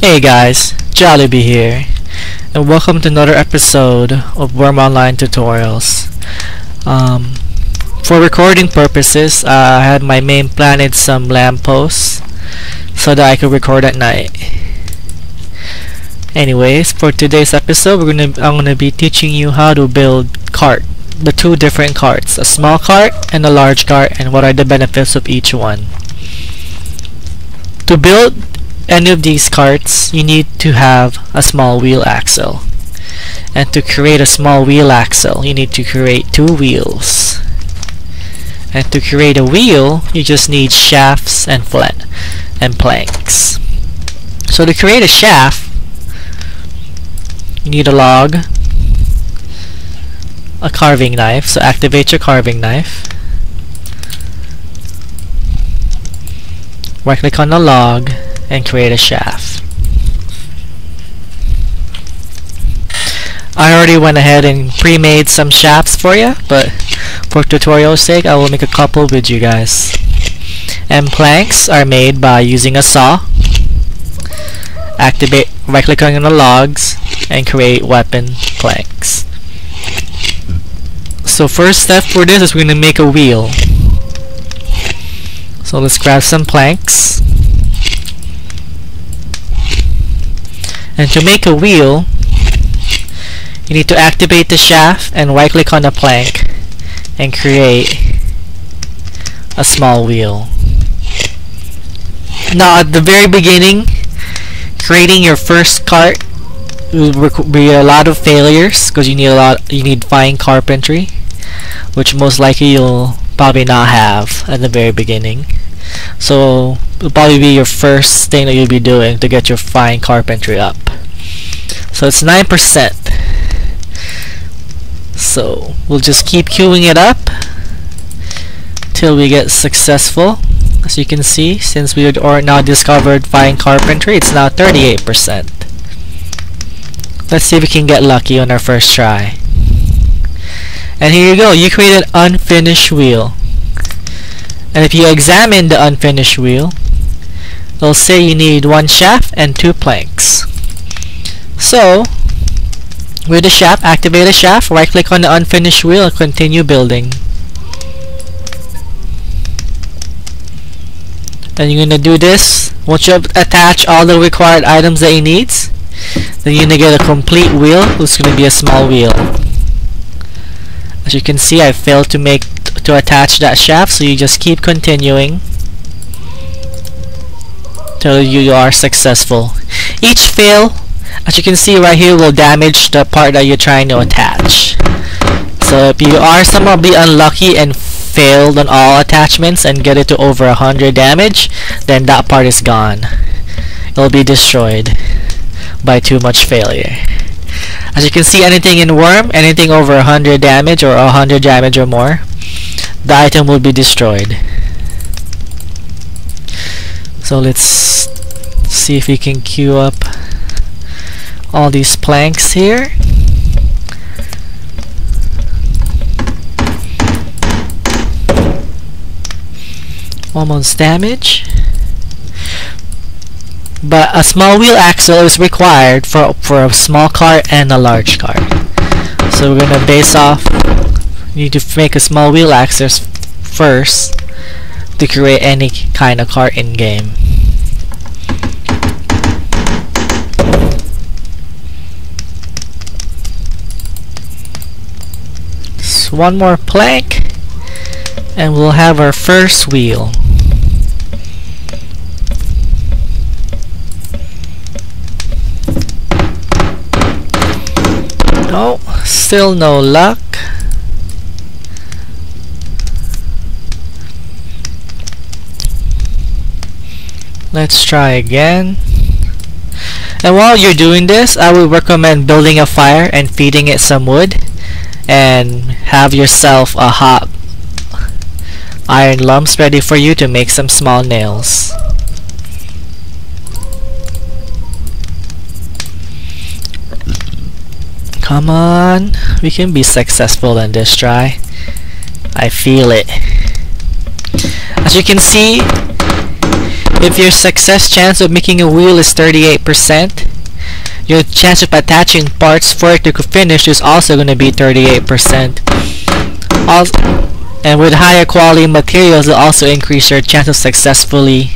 Hey guys, Jollibee here, and welcome to another episode of Wurm Online tutorials. For recording purposes, I had my main planted some lampposts so that I could record at night. Anyways, for today's episode, I'm gonna be teaching you how to build the two different carts, a small cart and a large cart, and what are the benefits of each one. To build any of these carts, you need to have a small wheel axle, and to create a small wheel axle, you need to create two wheels, and to create a wheel, you just need shafts and planks. So to create a shaft, you need a log, a carving knife, so activate your carving knife, right click on the log and create a shaft. I already went ahead and pre-made some shafts for you, but for tutorial's sake I will make a couple with you guys. And planks are made by using a saw, right click on the logs and create weapon planks. So first step for this is we're going to make a wheel. So let's grab some planks. And to make a wheel, you need to activate the shaft and right click on the plank and create a small wheel. Now at the very beginning, creating your first cart will be a lot of failures because you need fine carpentry, which most likely you'll probably not have at the very beginning. So it'll probably be your first thing that you'll be doing to get your fine carpentry up. So it's 9%. So we'll just keep queuing it up till we get successful. As you can see, since we now discovered fine carpentry, it's now 38%. Let's see if we can get lucky on our first try. And here you go, you created an unfinished wheel. And if you examine the unfinished wheel, it'll say you need one shaft and two planks. So, with the shaft, activate the shaft, right click on the unfinished wheel and continue building. And you're gonna do this. Once you attach all the required items that you need, then you're gonna get a complete wheel, which is gonna be a small wheel. As you can see, I failed to attach that shaft, so you just keep continuing till you are successful. Each fail, as you can see right here, will damage the part that you're trying to attach. So if you are somehow unlucky and failed on all attachments and get it to over 100 damage, then that part is gone. It'll be destroyed by too much failure. As you can see, anything in Wurm, anything over 100 damage or 100 damage or more, the item will be destroyed. So let's see if we can queue up all these planks here. Almost damage. But a small wheel axle is required for a small cart and a large cart. So we're gonna base off. You need to make a small wheel axle first to create any kind of cart in game. So one more plank, and we'll have our first wheel. No, still no luck. Let's try again. And while you're doing this, I would recommend building a fire and feeding it some wood, and have yourself a hot iron lumps ready for you to make some small nails. Come on, we can be successful in this try. I feel it. As you can see, If your success chance of making a wheel is 38%, your chance of attaching parts for it to finish is also going to be 38%. And with higher quality materials, it'll also increase your chance of successfully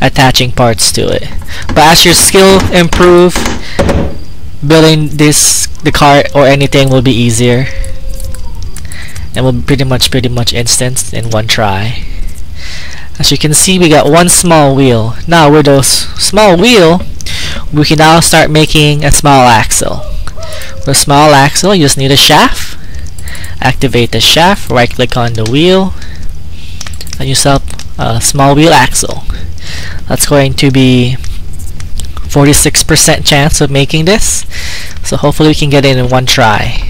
attaching parts to it. But as your skill improve, building the cart or anything will be easier, and will be pretty much instant in one try. As you can see, we got one small wheel. Now with those small wheel, we can now start making a small axle. For a small axle, you just need a shaft. Activate the shaft, right click on the wheel, and yourself a small wheel axle. That's going to be 46% chance of making this, so hopefully we can get it in one try.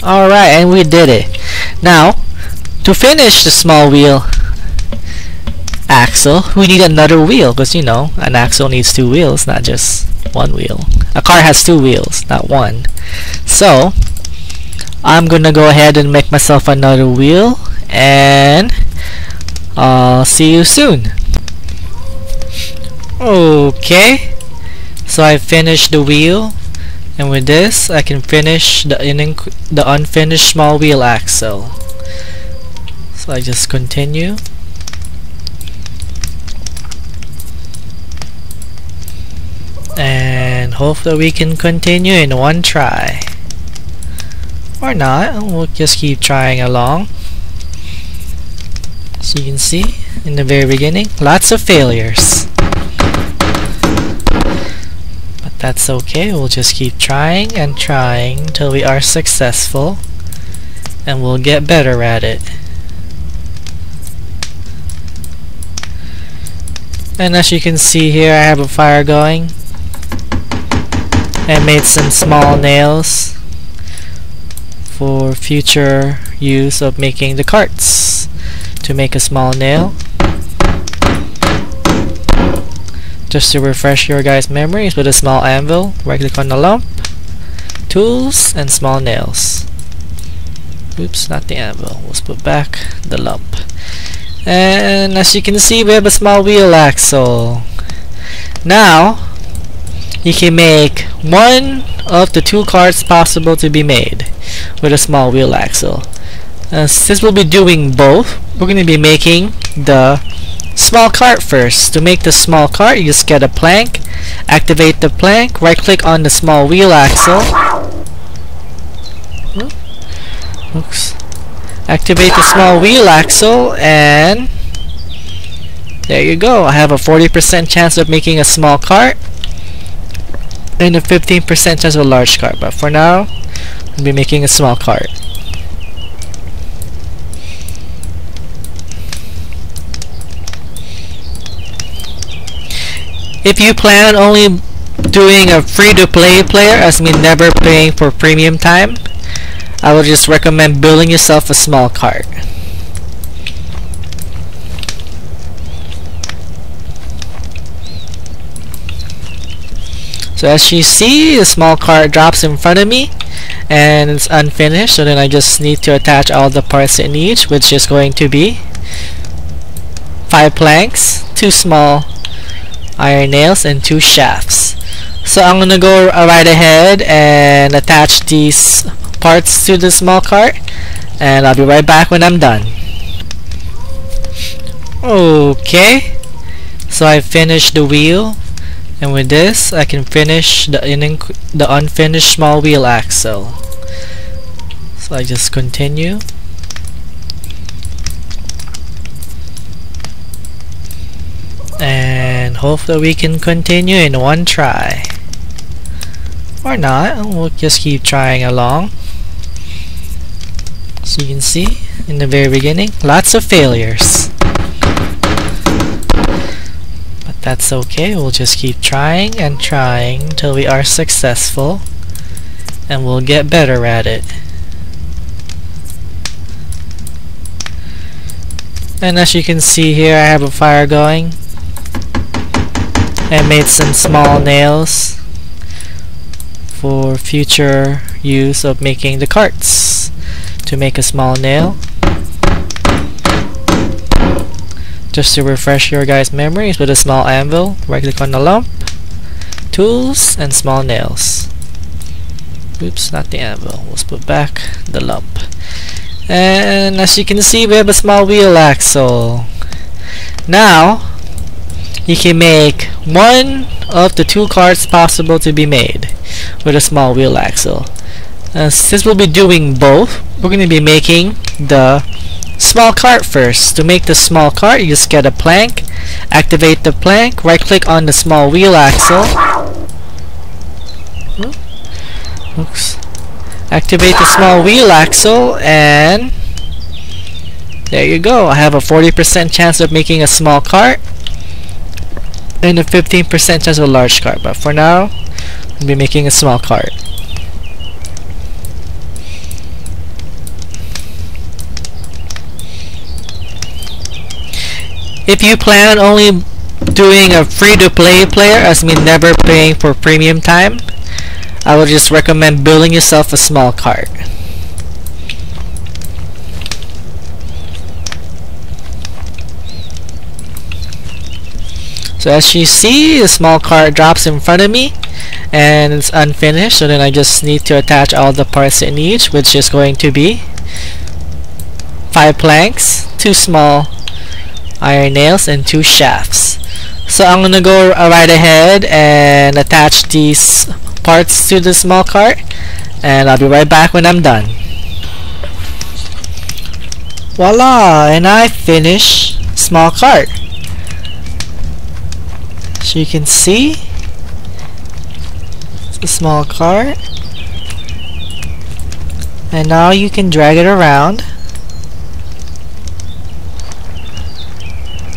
Alright, and we did it. Now, to finish the small wheel axle, we need another wheel, because you know, an axle needs two wheels, not just one wheel. A car has two wheels, not one. So, I'm gonna go ahead and make myself another wheel, and I'll see you soon. Okay, so I finished the wheel, and with this I can finish the unfinished small wheel axle. So I just continue, and hopefully we can continue in one try. Or not, we'll just keep trying along. So you can see in the very beginning, lots of failures. But that's okay, we'll just keep trying and trying until we are successful, and we'll get better at it. And as you can see here, I have a fire going. I made some small nails for future use of making the carts. To make a small nail, just to refresh your guys' memories, with a small anvil, right click on the lump, tools, and small nails. Oops, not the anvil, let's put back the lump. And as you can see, we have a small wheel axle. Now you can make one of the two carts possible to be made with a small wheel axle. Since we'll be doing both, we're going to be making the small cart first. To make the small cart, you just get a plank, activate the plank, right click on the small wheel axle. Oops. Activate the small wheel axle, and there you go. I have a 40% chance of making a small cart and a 15% chance of a large cart, but for now I'll be making a small cart. If you plan on only doing a free-to-play player, as mean never paying for premium time, I would just recommend building yourself a small cart. So as you see, the small cart drops in front of me and it's unfinished, so then I just need to attach all the parts it needs, which is going to be 5 planks, 2 small iron nails, and 2 shafts. So I'm gonna go right ahead and attach these parts to the small cart, and I'll be right back when I'm done. Okay, so I finished the wheel, and with this I can finish the unfinished small wheel axle. So I just continue, and hopefully we can continue in one try. Or not, we'll just keep trying along. So you can see in the very beginning, lots of failures. But that's okay, we'll just keep trying and trying until we are successful, and we'll get better at it. And as you can see here, I have a fire going. I made some small nails for future use of making the carts. to make a small nail. Just to refresh your guys' memories, with a small anvil, right click on the lump, tools, and small nails. Oops, not the anvil. Let's put back the lump. And as you can see, we have a small wheel axle. Now, you can make one of the two carts possible to be made with a small wheel axle. Since we'll be doing both, we're going to be making the small cart first. To make the small cart, you just get a plank, activate the plank, right click on the small wheel axle. Oops. Activate the small wheel axle, and there you go. I have a 40% chance of making a small cart and a 15% chance of a large cart, but for now I'll be making a small cart. If you plan on only doing a free-to-play player, as mean never paying for premium time, I would just recommend building yourself a small cart. So as you see, the small cart drops in front of me and it's unfinished, so then I just need to attach all the parts it needs, which is going to be 5 planks, 2 small iron nails, and 2 shafts. So I'm gonna go right ahead and attach these parts to the small cart, and I'll be right back when I'm done. Voila! And I finish small cart. So you can see it's a small cart, and now you can drag it around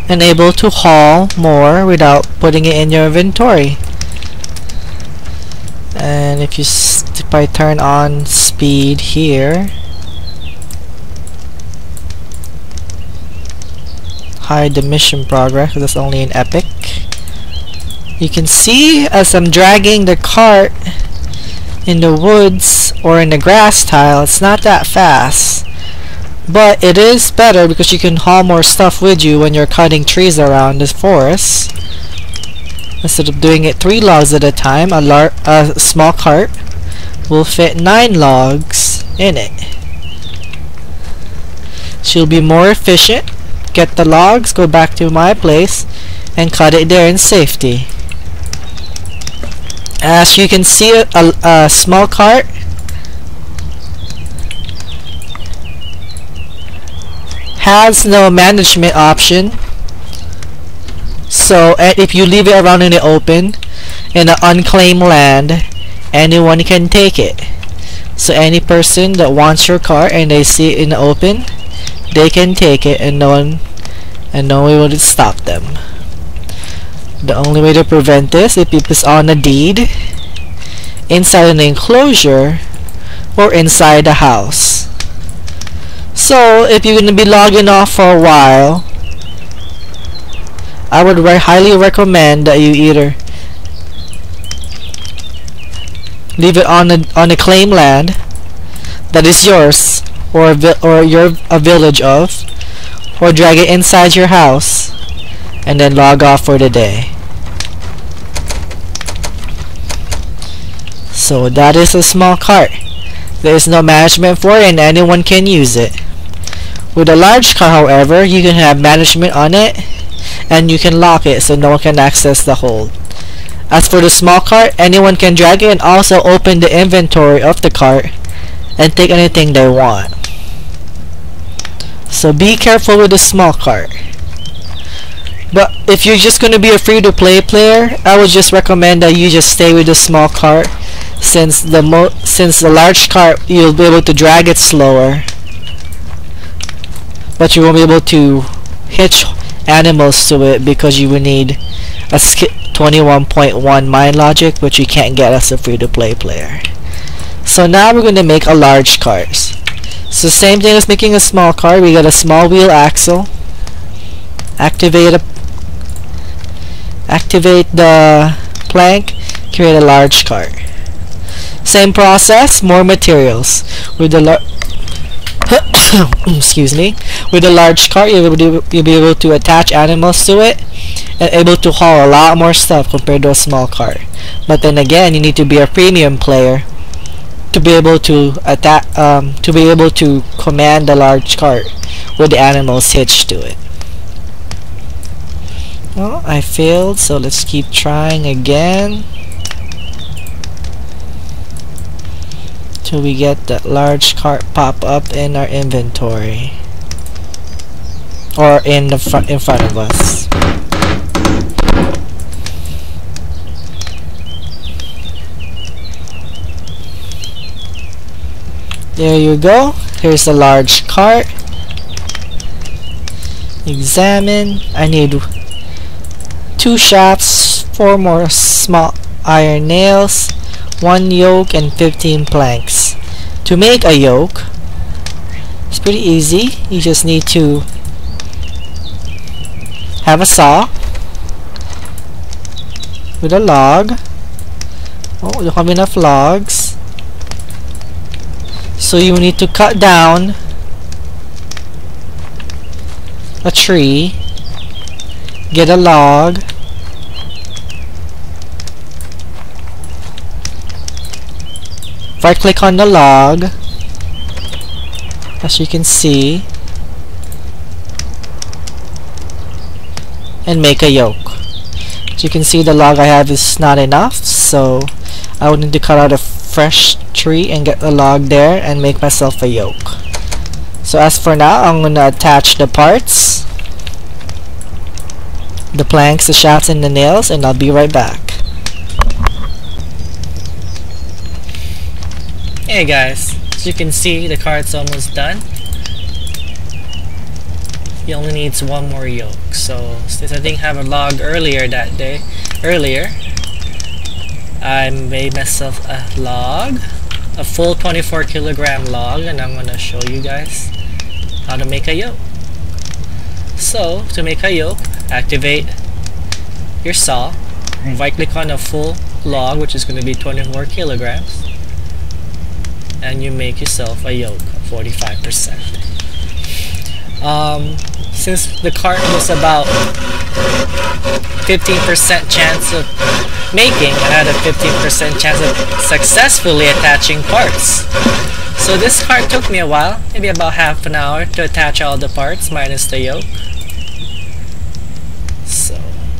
and able to haul more without putting it in your inventory. And if I turn on speed here, hide the mission progress, because that's only in epic. You can see as I'm dragging the cart in the woods or in the grass tile, it's not that fast, but it is better because you can haul more stuff with you when you're cutting trees around the forest. Instead of doing it 3 logs at a time, a small cart will fit 9 logs in it. She'll be more efficient. Get the logs, go back to my place, and cut it there in safety. As you can see, a small cart has no management option. So if you leave it around in the open, in an unclaimed land, anyone can take it. So any person that wants your car and they see it in the open, they can take it, and no one will stop them. The only way to prevent this is if it's on a deed, inside an enclosure, or inside a house. So if you're going to be logging off for a while, I would highly recommend that you either leave it on a claimed land that is yours, or you're a village of, or drag it inside your house and then log off for the day. So that is a small cart. There is no management for it and anyone can use it. With a large car, however, you can have management on it and you can lock it so no one can access the hold. As for the small cart, anyone can drag it and also open the inventory of the cart and take anything they want. So be careful with the small cart. But if you're just going to be a free-to-play player, I would just recommend that you just stay with the small cart, since the large cart you'll be able to drag it slower, but you won't be able to hitch animals to it because you will need a 21.1 mind logic, which you can't get as a free-to-play player. So now we're going to make a large cart. So same thing as making a small cart. We got a small wheel axle. Activate the plank. Create a large cart. Same process, more materials. With the excuse me, with a large cart you'll be able to attach animals to it and able to haul a lot more stuff compared to a small cart. But then again, you need to be a premium player to be able to command the large cart with the animals hitched to it. Well, I failed, so let's keep trying again till we get that large cart pop up in our inventory or in front of us. There you go. Here's a large cart. Examine. I need 2 shafts, 4 more small iron nails, 1 yoke, and 15 planks. To make a yoke, it's pretty easy. You just need to have a saw with a log. Oh, we don't have enough logs. So you need to cut down a tree, get a log, right click on the log, as you can see, and make a yoke. As you can see, the log I have is not enough, so I would need to cut out a fresh tree and get a log there and make myself a yoke. So as for now, I'm gonna attach the parts, the planks, the shafts, and the nails, and I'll be right back. Hey guys, as you can see, the cart's almost done. He only needs 1 more yoke. So since I didn't have a log earlier, I made myself a log, a full 24 kilogram log, and I'm gonna show you guys how to make a yoke. So to make a yoke, activate your saw, right click on a full log, which is going to be 24 kilograms, and you make yourself a yoke of 45%. Since the cart was about 15% chance of making, I had a 15% chance of successfully attaching parts. So this cart took me a while, maybe about half an hour, to attach all the parts minus the yoke. So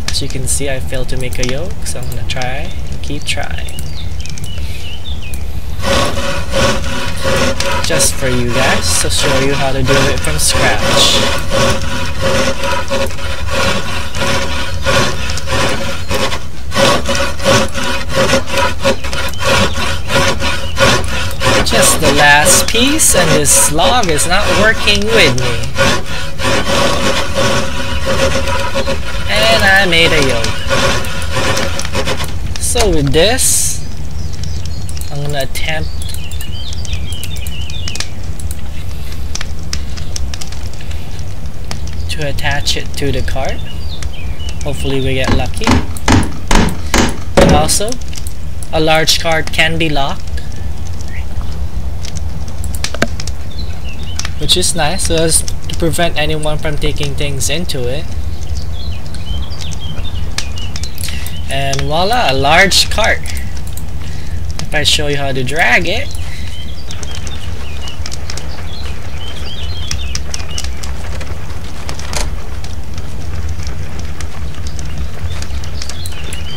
as you can see, I failed to make a yoke, so I'm gonna try and keep trying. Just for you guys, to show you how to do it from scratch. Just the last piece, and this log is not working with me. And I made a yoke. So with this, I'm gonna attempt to attach it to the cart. Hopefully we get lucky. And also, a large cart can be locked, which is nice, so as to prevent anyone from taking things into it. And voila, a large cart. If I show you how to drag it,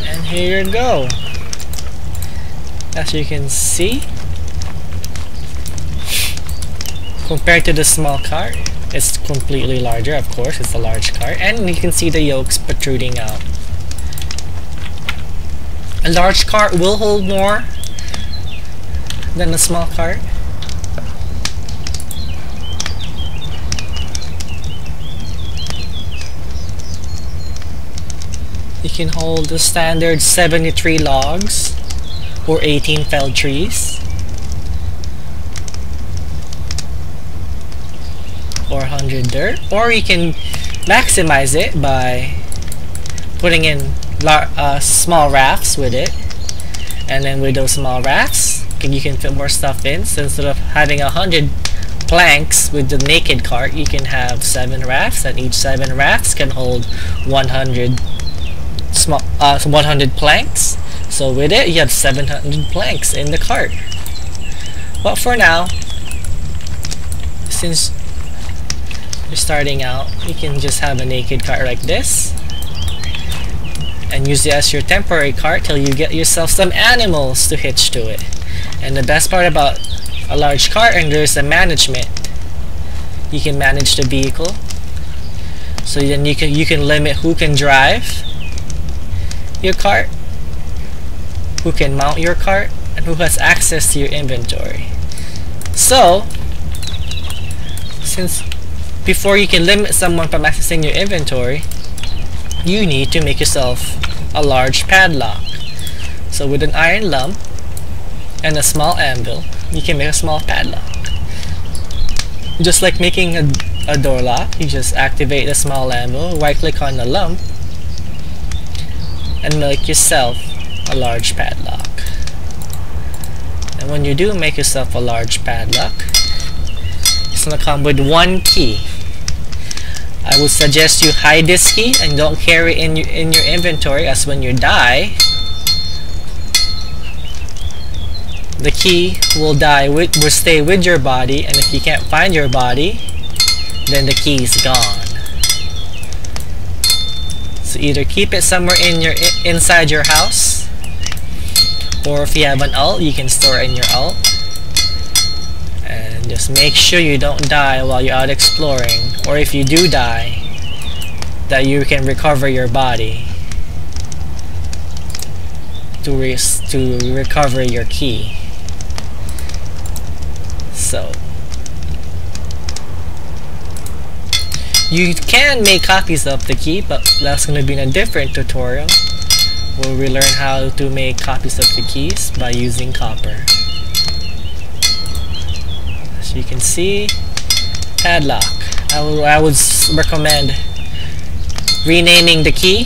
and here you go. As you can see, compared to the small cart, it's completely larger. Of course, it's a large cart, and you can see the yokes protruding out. A large cart will hold more than a small cart. You can hold the standard 73 logs or 18 felled trees, or 100 dirt, or you can maximize it by putting in small rafts with it, and then with those small rafts you can fit more stuff in. So instead of having 100 planks with the naked cart, you can have 7 rafts, and each 7 rafts can hold 100 100 planks. So with it, you have 700 planks in the cart. But for now, since you're starting out, you can just have a naked cart like this and use it as your temporary cart till you get yourself some animals to hitch to it. And the best part about a large cart, and there's the management. You can manage the vehicle, so then you can limit who can drive your cart, who can mount your cart, and who has access to your inventory. So since before you can limit someone from accessing your inventory, you need to make yourself a large padlock. So with an iron lump and a small anvil, you can make a small padlock. Just like making a door lock, you just activate the small anvil, right click on the lump, and make yourself a large padlock. And when you do make yourself a large padlock, it's gonna come with 1 key. I would suggest you hide this key and don't carry it in your inventory, as when you die, the key will stay with your body, and if you can't find your body, then the key is gone. So either keep it somewhere inside your house, or if you have an alt, you can store it in your alt. And just make sure you don't die while you're out exploring, or if you do die, that you can recover your body to recover your key. So you can make copies of the key, but that's going to be in a different tutorial where we learn how to make copies of the keys by using copper. So you can see, padlock. I would recommend renaming the key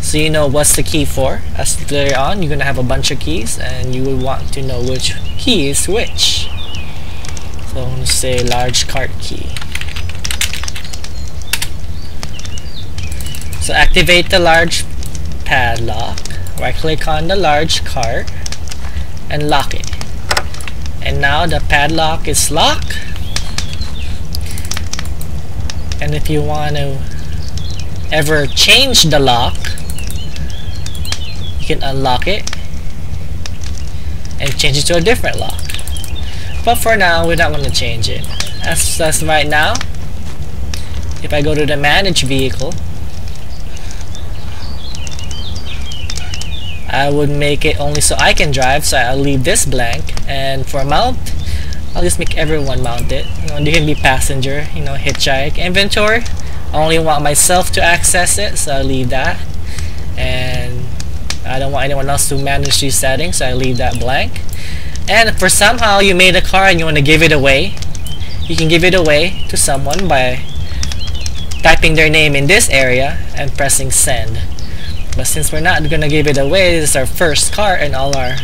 so you know what's the key for. As later on, you're going to have a bunch of keys and you will want to know which key is which. So I'm going to say large cart key. So activate the large padlock, right click on the large cart and lock it. And now the padlock is locked. And if you want to ever change the lock, you can unlock it and change it to a different lock. But for now, we're not going to change it. As right now, if I go to the manage vehicle, I would make it only so I can drive, so I'll leave this blank. And for mount, I'll just make everyone mount it. You can be passenger, hitchhike. Inventory, I only want myself to access it, so I'll leave that. And I don't want anyone else to manage these settings, so I leave that blank. And if for somehow you made a car and you want to give it away, you can give it away to someone by typing their name in this area and pressing send. But since we're not going to give it away, this is our first car and all our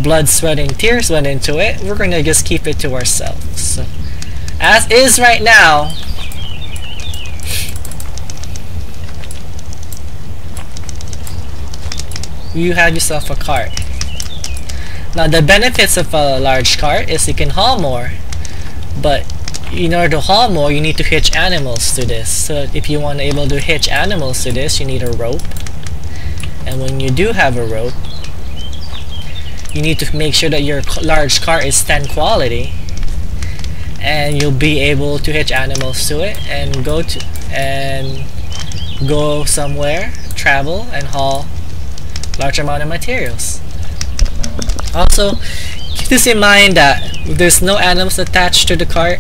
blood, sweat, and tears went into it, we're going to just keep it to ourselves. So, as is right now, you have yourself a cart. Now the benefits of a large cart is you can haul more, but in order to haul more, you need to hitch animals to this. So if you want to be able to hitch animals to this, you need a rope. And when you do have a rope, you need to make sure that your large cart is 10 quality, and you'll be able to hitch animals to it and go somewhere, travel, and haul large amount of materials. Also, keep this in mind that if there's no animals attached to the cart,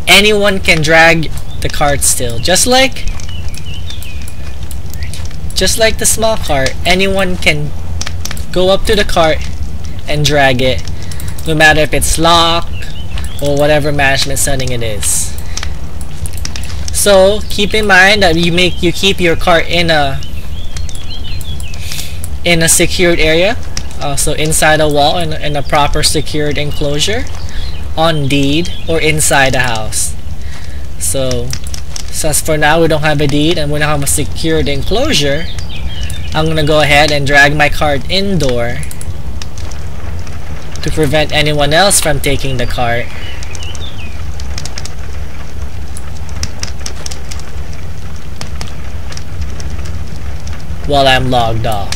anyone can drag the cart still. Just like the small cart, anyone can go up to the cart and drag it, no matter if it's locked or whatever management setting it is. So keep in mind that you keep your cart in a secured area, so inside a wall in a proper secured enclosure, on deed or inside the house. So as for now we don't have a deed and we don't have a secured enclosure, I'm gonna go ahead and drag my cart indoor to prevent anyone else from taking the cart. While I'm logged off.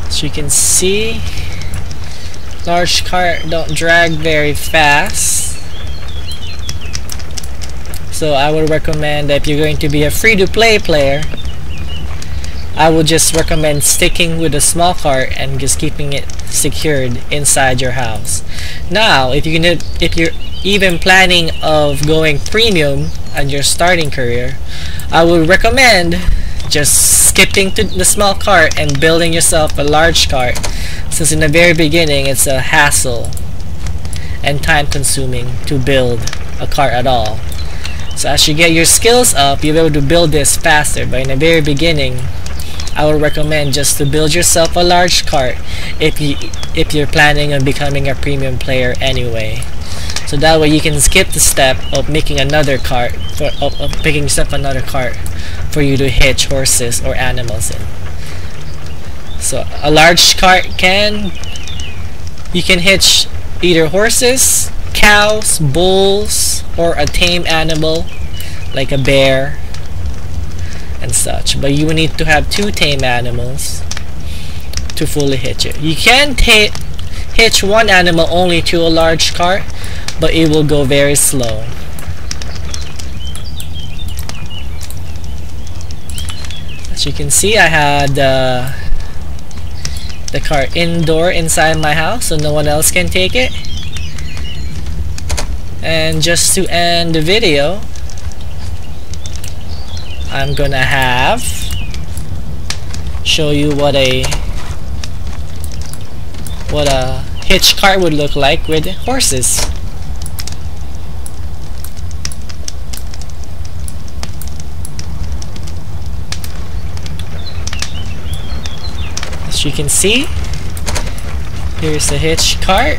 As you can see, large cart don't drag very fast. So I would recommend that if you're going to be a free-to-play player, I would just recommend sticking with a small cart and just keeping it secured inside your house. Now, if you're even planning of going premium on your starting career, I would recommend just skipping to the small cart and building yourself a large cart, since in the very beginning it's a hassle and time consuming to build a cart at all. So as you get your skills up, you'll be able to build this faster, but in the very beginning I would recommend just to build yourself a large cart if you're planning on becoming a premium player anyway. So that way you can skip the step of making another cart, of picking yourself another cart for you to hitch horses or animals in. So a large cart you can hitch either horses, cows, bulls, or a tame animal like a bear and such, but you will need to have 2 tame animals to fully hitch it. You can hitch one animal only to a large cart, but it will go very slow. As you can see, I had the cart indoor inside my house so no one else can take it. And just to end the video, I'm gonna show you what a hitch cart would look like with horses. As you can see, here's a hitch cart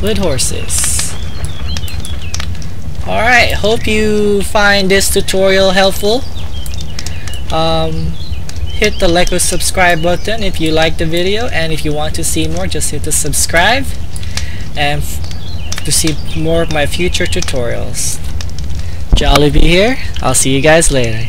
with horses. Alright, hope you find this tutorial helpful. Hit the like or subscribe button if you like the video, and if you want to see more, just hit the subscribe and to see more of my future tutorials. Jollibee here. I'll see you guys later.